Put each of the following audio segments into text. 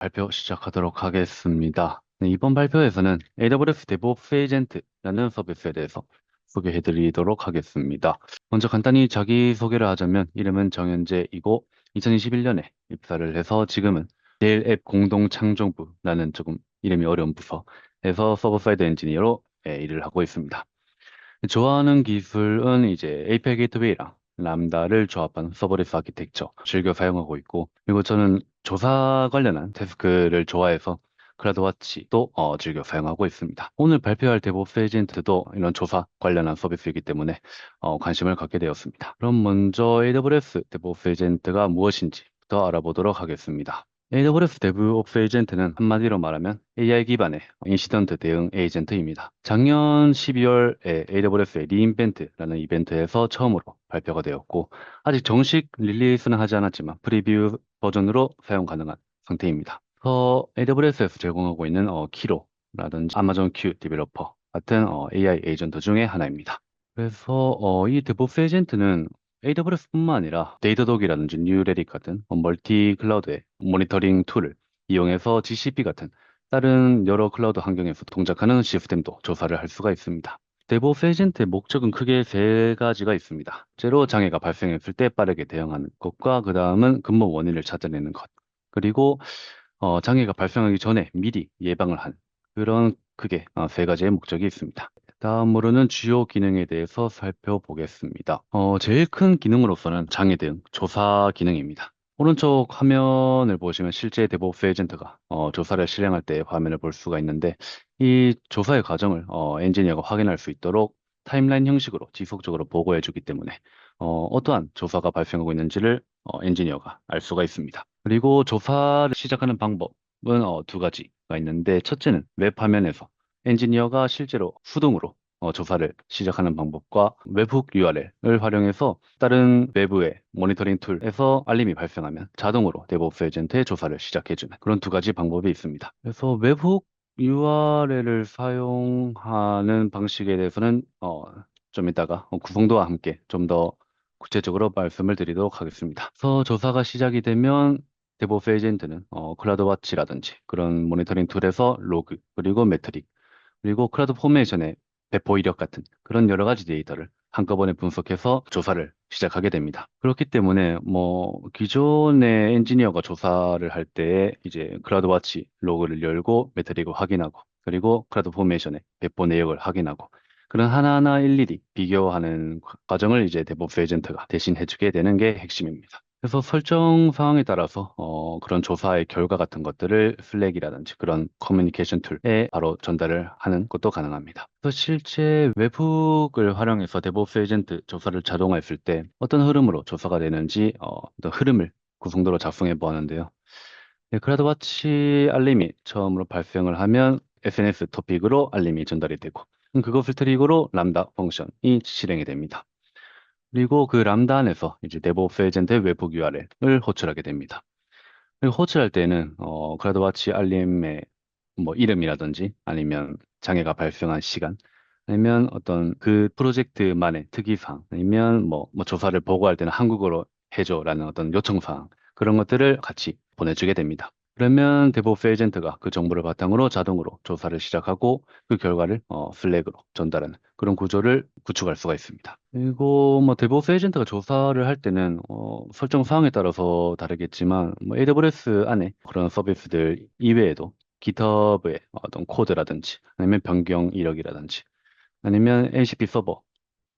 발표 시작하도록 하겠습니다. 네, 이번 발표에서는 AWS DevOps Agent라는 서비스에 대해서 소개해 드리도록 하겠습니다. 먼저 간단히 자기소개를 하자면 이름은 정현재이고 2021년에 입사를 해서 지금은 제일 앱 공동 창정부라는 조금 이름이 어려운 부서에서 서버 사이드 엔지니어로 일을 하고 있습니다. 좋아하는 기술은 이제 API 게이트웨이랑 람다를 조합한 서버리스 아키텍처 즐겨 사용하고 있고, 그리고 저는 조사 관련한 태스크를 좋아해서 클라우드와치도 즐겨 사용하고 있습니다. 오늘 발표할 데브옵스 에이전트도 이런 조사 관련한 서비스이기 때문에 관심을 갖게 되었습니다. 그럼 먼저 AWS 데브옵스 에이전트가 무엇인지부터 알아보도록 하겠습니다. AWS DevOps 에이전트는 한마디로 말하면 AI 기반의 인시던트 대응 에이전트입니다. 작년 12월에 AWS의 리인벤트라는 이벤트에서 처음으로 발표가 되었고, 아직 정식 릴리스는 하지 않았지만 프리뷰 버전으로 사용 가능한 상태입니다. AWS에서 제공하고 있는 키로라든지 아마존 큐 디벨로퍼 같은 AI 에이전트 중에 하나입니다. 그래서 이 DevOps 에이전트는 AWS뿐만 아니라 데이터독이라든지 뉴레릭 같은 멀티 클라우드의 모니터링 툴을 이용해서 GCP 같은 다른 여러 클라우드 환경에서 동작하는 시스템도 조사를 할 수가 있습니다. DevOps 에이전트의 목적은 크게 세 가지가 있습니다. 제로 장애가 발생했을 때 빠르게 대응하는 것과 그 다음은 근본 원인을 찾아내는 것. 그리고 장애가 발생하기 전에 미리 예방을 한 그런 크게 세 가지의 목적이 있습니다. 다음으로는 주요 기능에 대해서 살펴보겠습니다. 제일 큰 기능으로서는 장애 대응 조사 기능입니다. 오른쪽 화면을 보시면 실제 데브옵스 에이전트가 조사를 실행할 때 화면을 볼 수가 있는데, 이 조사의 과정을 엔지니어가 확인할 수 있도록 타임라인 형식으로 지속적으로 보고해 주기 때문에 어떠한 조사가 발생하고 있는지를 엔지니어가 알 수가 있습니다. 그리고 조사를 시작하는 방법은 두 가지가 있는데, 첫째는 웹 화면에서 엔지니어가 실제로 수동으로 조사를 시작하는 방법과 웹훅 URL을 활용해서 다른 외부의 모니터링 툴에서 알림이 발생하면 자동으로 데브옵스 에이전트의 조사를 시작해주는 그런 두 가지 방법이 있습니다. 그래서 웹훅 URL을 사용하는 방식에 대해서는 좀 이따가 구성도와 함께 좀 더 구체적으로 말씀을 드리도록 하겠습니다. 그래서 조사가 시작이 되면 데브옵스 에이전트는 클라우드와치라든지 그런 모니터링 툴에서 로그, 그리고 매트릭, 그리고 클라우드 포메이션의 배포 이력 같은 그런 여러 가지 데이터를 한꺼번에 분석해서 조사를 시작하게 됩니다. 그렇기 때문에 뭐 기존의 엔지니어가 조사를 할 때 이제 클라우드와치 로그를 열고 매트릭을 확인하고, 그리고 클라우드 포메이션의 배포 내역을 확인하고, 그런 하나하나 일일이 비교하는 과정을 이제 데브옵스 에이전트가 대신 해주게 되는 게 핵심입니다. 그래서 설정 상황에 따라서 그런 조사의 결과 같은 것들을 슬랙이라든지 그런 커뮤니케이션 툴에 바로 전달을 하는 것도 가능합니다. 그래서 실제 웹훅을 활용해서 데브옵스 에이전트 조사를 자동화했을 때 어떤 흐름으로 조사가 되는지 어떤 흐름을 구성도로 작성해 보았는데요. 네, 클라우드와치 알림이 처음으로 발생을 하면 SNS 토픽으로 알림이 전달이 되고, 그것을 트리거로 람다 펑션이 실행이 됩니다. 그리고 그 람다 안에서 이제 데브옵스 에이전트의 외부 URL을 호출하게 됩니다. 그리고 호출할 때는 클라우드와치 알림의 뭐 이름이라든지 아니면 장애가 발생한 시간, 아니면 어떤 그 프로젝트만의 특이사항, 아니면 뭐 조사를 보고할 때는 한국어로 해줘라는 어떤 요청사항, 그런 것들을 같이 보내주게 됩니다. 그러면 데브옵스 에이전트가 그 정보를 바탕으로 자동으로 조사를 시작하고 그 결과를 슬랙으로 전달하는 그런 구조를 구축할 수가 있습니다. 그리고 뭐 데브옵스 에이전트가 조사를 할 때는 설정 사항에 따라서 다르겠지만 뭐 AWS 안에 그런 서비스들 이외에도 GitHub의 어떤 코드라든지 아니면 변경 이력이라든지 아니면 NCP 서버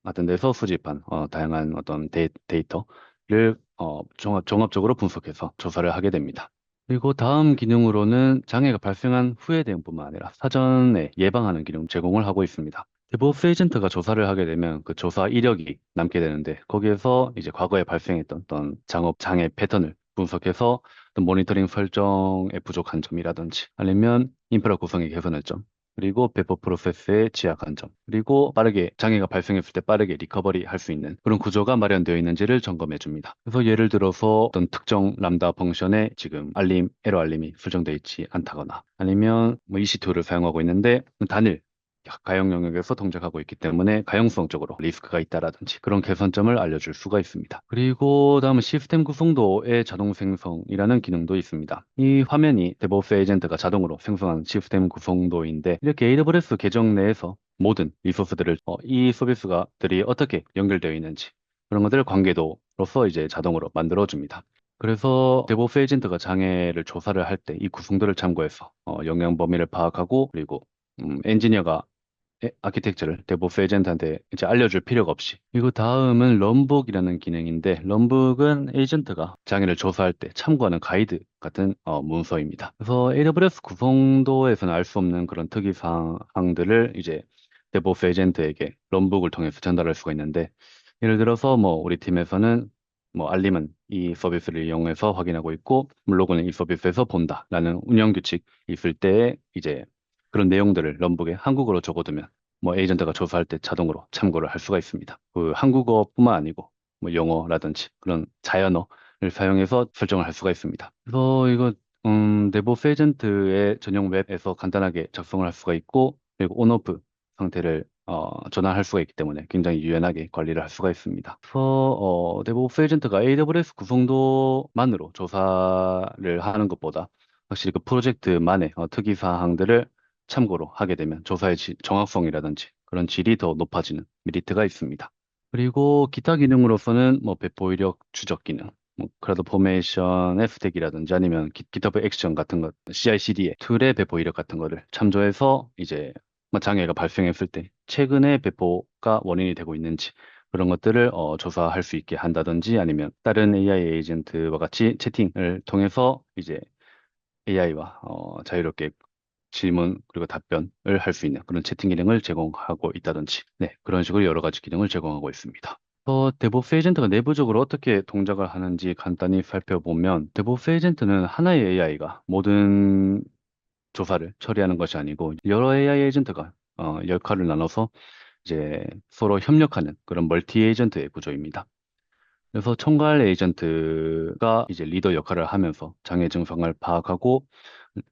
같은 데서 수집한 다양한 어떤 데이터를 종합적으로 분석해서 조사를 하게 됩니다. 그리고 다음 기능으로는 장애가 발생한 후에 대응뿐만 아니라 사전에 예방하는 기능 제공을 하고 있습니다. 데브옵스 에이전트가 조사를 하게 되면 그 조사 이력이 남게 되는데, 거기에서 이제 과거에 발생했던 어떤 작업 장애 패턴을 분석해서 어떤 모니터링 설정의 부족한 점이라든지 아니면 인프라 구성의 개선의 점, 그리고 배포 프로세스의 취약한 점, 그리고 빠르게 장애가 발생했을 때 빠르게 리커버리 할 수 있는 그런 구조가 마련되어 있는지를 점검해 줍니다. 그래서 예를 들어서 어떤 특정 람다 펑션에 지금 에러 알림이 설정되어 있지 않다거나, 아니면 뭐 EC2를 사용하고 있는데 단일 가용 영역에서 동작하고 있기 때문에 가용성적으로 리스크가 있다라든지 그런 개선점을 알려줄 수가 있습니다. 그리고 다음은 시스템 구성도의 자동 생성이라는 기능도 있습니다. 이 화면이 데브옵스 에이전트가 자동으로 생성한 시스템 구성도인데 이렇게 AWS 계정 내에서 모든 리소스들을 이 서비스들이 어떻게 연결되어 있는지 그런 것들을 관계도로서 이제 자동으로 만들어줍니다. 그래서 데브옵스 에이전트가 장애를 조사를 할 때 이 구성도를 참고해서 영향 범위를 파악하고 그리고 엔지니어가 아키텍처를 데브옵스 에이전트한테 이제 알려줄 필요가 없이. 그리고 다음은 런북이라는 기능인데, 런북은 에이전트가 장애를 조사할 때 참고하는 가이드 같은 문서입니다. 그래서 AWS 구성도에서는 알 수 없는 그런 특이 사항들을 이제 데브옵스 에이전트에게 런북을 통해서 전달할 수가 있는데, 예를 들어서 뭐 우리 팀에서는 뭐 알림은 이 서비스를 이용해서 확인하고 있고, 로그는 이 서비스에서 본다라는 운영 규칙이 있을 때 이제 그런 내용들을 런북에 한국어로 적어두면 뭐 에이전트가 조사할 때 자동으로 참고를 할 수가 있습니다. 그 한국어뿐만 아니고 뭐 영어라든지 그런 자연어를 사용해서 설정을 할 수가 있습니다. 그래서 이거 데브옵스 에이전트의 전용 웹에서 간단하게 작성을 할 수가 있고 그리고 온오프 상태를 전환할 수가 있기 때문에 굉장히 유연하게 관리를 할 수가 있습니다. 그래서 데브옵스 에이전트가 AWS 구성도만으로 조사를 하는 것보다 확실히 그 프로젝트만의 특이 사항들을 참고로 하게 되면 조사의 정확성이라든지 그런 질이 더 높아지는 메리트가 있습니다. 그리고 기타 기능으로서는 뭐 배포 이력 추적 기능, 뭐 크라우드 포메이션의 스택이라든지 아니면 GitHub 액션 같은 것, CI/CD의 툴의 배포 이력 같은 거를 참조해서 이제 뭐 장애가 발생했을 때 최근에 배포가 원인이 되고 있는지 그런 것들을 조사할 수 있게 한다든지 아니면 다른 AI 에이전트와 같이 채팅을 통해서 이제 AI와 자유롭게 질문 그리고 답변을 할 수 있는 그런 채팅 기능을 제공하고 있다든지 네, 그런 식으로 여러 가지 기능을 제공하고 있습니다. 데브옵스 에이전트가 내부적으로 어떻게 동작을 하는지 간단히 살펴보면 데브옵스 에이전트는 하나의 AI가 모든 조사를 처리하는 것이 아니고 여러 AI 에이전트가 역할을 나눠서 이제 서로 협력하는 그런 멀티 에이전트의 구조입니다. 그래서 총괄 에이전트가 이제 리더 역할을 하면서 장애 증상을 파악하고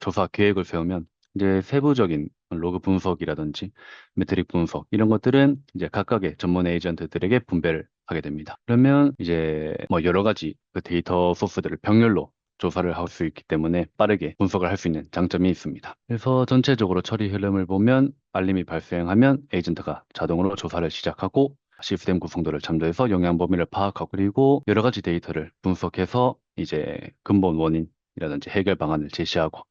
조사 계획을 세우면 이제 세부적인 로그 분석이라든지 메트릭 분석 이런 것들은 이제 각각의 전문 에이전트들에게 분배를 하게 됩니다. 그러면 이제 뭐 여러 가지 그 데이터 소스들을 병렬로 조사를 할 수 있기 때문에 빠르게 분석을 할 수 있는 장점이 있습니다. 그래서 전체적으로 처리 흐름을 보면 알림이 발생하면 에이전트가 자동으로 조사를 시작하고 시스템 구성도를 참조해서 영향 범위를 파악하고 그리고 여러 가지 데이터를 분석해서 이제 근본 원인이라든지 해결 방안을 제시하고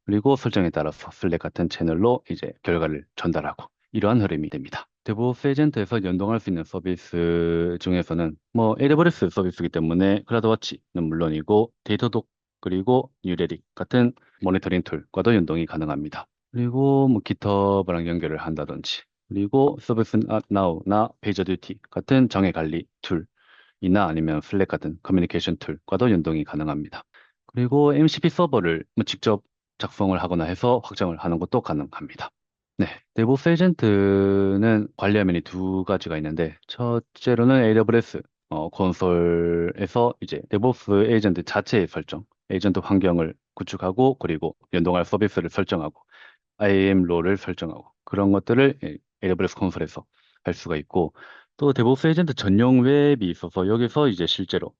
그리고 설정에 따라서 슬랙 같은 채널로 이제 결과를 전달하고 이러한 흐름이 됩니다. 데브옵스 에이전트에서 연동할 수 있는 서비스 중에서는 뭐 AWS 서비스이기 때문에 클라우드워치는 물론이고 데이터독 그리고 뉴레릭 같은 모니터링 툴과도 연동이 가능합니다. 그리고 뭐 GitHub랑 연결을 한다든지 그리고 서비스 나우나 페이저듀티 같은 장애 관리 툴이나 아니면 슬랙 같은 커뮤니케이션 툴과도 연동이 가능합니다. 그리고 MCP 서버를 뭐 직접 작성을 하거나 해서 확장을 하는 것도 가능합니다. 네, 데브옵스 에이전트는 관리 화면이 두 가지가 있는데 첫째로는 AWS 콘솔에서 이제 데브옵스 에이전트 자체의 설정, 에이전트 환경을 구축하고 그리고 연동할 서비스를 설정하고 IAM 롤을 설정하고 그런 것들을 AWS 콘솔에서 할 수가 있고 또 데브옵스 에이전트 전용 웹이 있어서 여기서 이제 실제로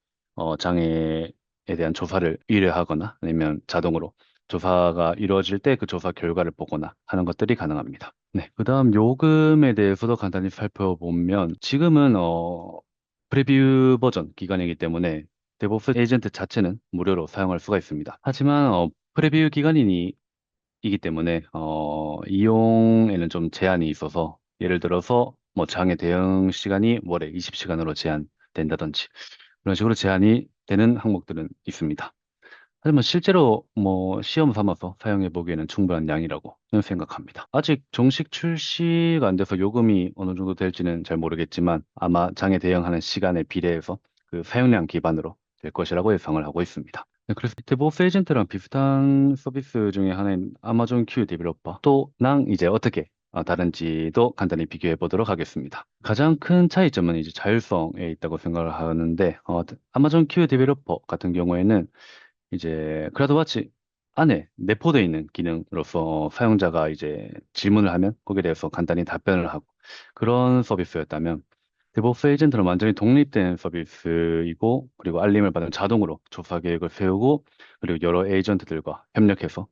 장애에 대한 조사를 의뢰하거나 아니면 자동으로 조사가 이루어질 때 그 조사 결과를 보거나 하는 것들이 가능합니다. 네, 그다음 요금에 대해서도 간단히 살펴보면 지금은 프리뷰 버전 기간이기 때문에 데브옵스 에이전트 자체는 무료로 사용할 수가 있습니다. 하지만 프리뷰 기간이니 이기 때문에 이용에는 좀 제한이 있어서 예를 들어서 뭐 장애 대응 시간이 월에 20시간으로 제한된다든지 그런 식으로 제한이 되는 항목들은 있습니다. 하지만 실제로 뭐 시험 삼아서 사용해 보기에는 충분한 양이라고 저는 생각합니다. 아직 정식 출시가 안 돼서 요금이 어느 정도 될지는 잘 모르겠지만 아마 장애 대응하는 시간에 비례해서 그 사용량 기반으로 될 것이라고 예상을 하고 있습니다. 네, 그래서 데브옵스 에이전트랑 비슷한 서비스 중에 하나인 아마존 q 데벨로퍼 또랑 이제 어떻게 다른지도 간단히 비교해 보도록 하겠습니다. 가장 큰 차이점은 이제 자율성에 있다고 생각을 하는데 아마존 q 데벨로퍼 같은 경우에는 이제 클라우드워치 안에 내포되어 있는 기능으로서 사용자가 이제 질문을 하면 거기에 대해서 간단히 답변을 하고 그런 서비스였다면 DevOps 에이전트는 완전히 독립된 서비스이고 그리고 알림을 받으면 자동으로 조사 계획을 세우고 그리고 여러 에이전트들과 협력해서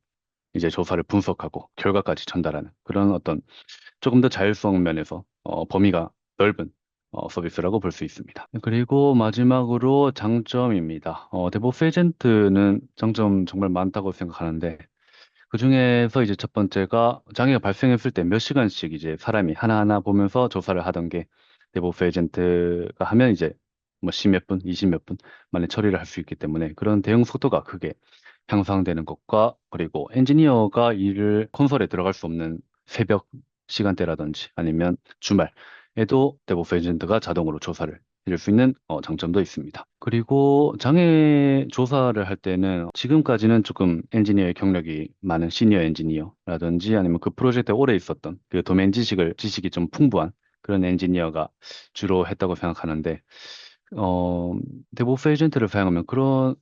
이제 조사를 분석하고 결과까지 전달하는 그런 어떤 조금 더 자율성 면에서 범위가 넓은 서비스라고 볼 수 있습니다. 그리고 마지막으로 장점입니다. DevOps 에이전트는 장점 정말 많다고 생각하는데 그중에서 이제 첫 번째가 장애가 발생했을 때 몇 시간씩 이제 사람이 하나하나 보면서 조사를 하던 게 데브오프 에이전트가 하면 이제 뭐 10몇 분, 20몇 분 만에 처리를 할 수 있기 때문에 그런 대응 속도가 크게 향상되는 것과 그리고 엔지니어가 일을 콘솔에 들어갈 수 없는 새벽 시간대라든지 아니면 주말에도 데브오프 에이전트가 자동으로 조사를 해줄 수 있는 장점도 있습니다. 그리고 장애 조사를 할 때는 지금까지는 조금 엔지니어의 경력이 많은 시니어 엔지니어라든지 아니면 그 프로젝트에 오래 있었던 그 도메인 지식이 좀 풍부한 그런 엔지니어가 주로 했다고 생각하는데 어, 데브오프 에이전트를 사용하면 그런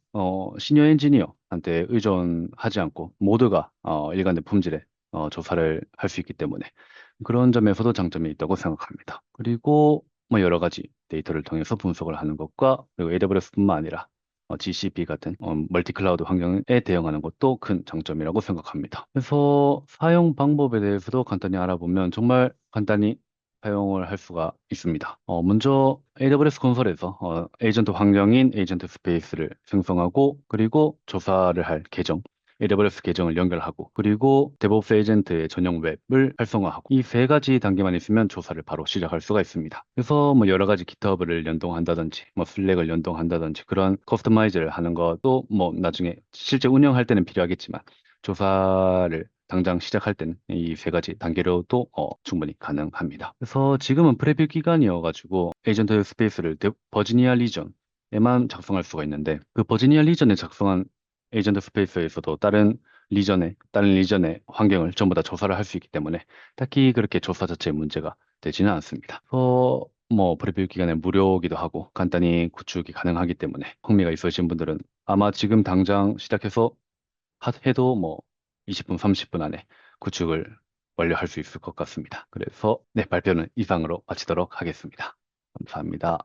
시니어 엔지니어한테 의존하지 않고 모두가 일관된 품질의 조사를 할 수 있기 때문에 그런 점에서도 장점이 있다고 생각합니다. 그리고 뭐 여러 가지 데이터를 통해서 분석을 하는 것과 그리고 AWS뿐만 아니라 GCP 같은 멀티 클라우드 환경에 대응하는 것도 큰 장점이라고 생각합니다. 그래서 사용 방법에 대해서도 간단히 알아보면 정말 간단히 사용을 할 수가 있습니다. 먼저 AWS 콘솔에서 에이전트 환경인 에이전트 스페이스를 생성하고 그리고 조사를 할 계정 AWS 계정을 연결하고 그리고 DevOps 에이전트의 전용 웹을 활성화하고 이 세 가지 단계만 있으면 조사를 바로 시작할 수가 있습니다. 그래서 뭐 여러 가지 GitHub을 연동한다든지 뭐 슬랙을 연동한다든지 그런 커스터마이즈를 하는 것도 뭐 나중에 실제 운영할 때는 필요하겠지만 조사를 당장 시작할 때는 이 세 가지 단계로도 충분히 가능합니다. 그래서 지금은 프레뷰 기간이어가지고 에이전트 스페이스를 버지니아 리전에만 작성할 수가 있는데 그 버지니아 리전에 작성한 에이전트 스페이스에서도 다른 리전의 환경을 전부 다 조사를 할 수 있기 때문에 딱히 그렇게 조사 자체에 문제가 되지는 않습니다. 뭐 프리뷰 기간에 무료기도 하고 간단히 구축이 가능하기 때문에 흥미가 있으신 분들은 아마 지금 당장 시작해서 해도 뭐 20분, 30분 안에 구축을 완료할 수 있을 것 같습니다. 그래서 네, 발표는 이상으로 마치도록 하겠습니다. 감사합니다.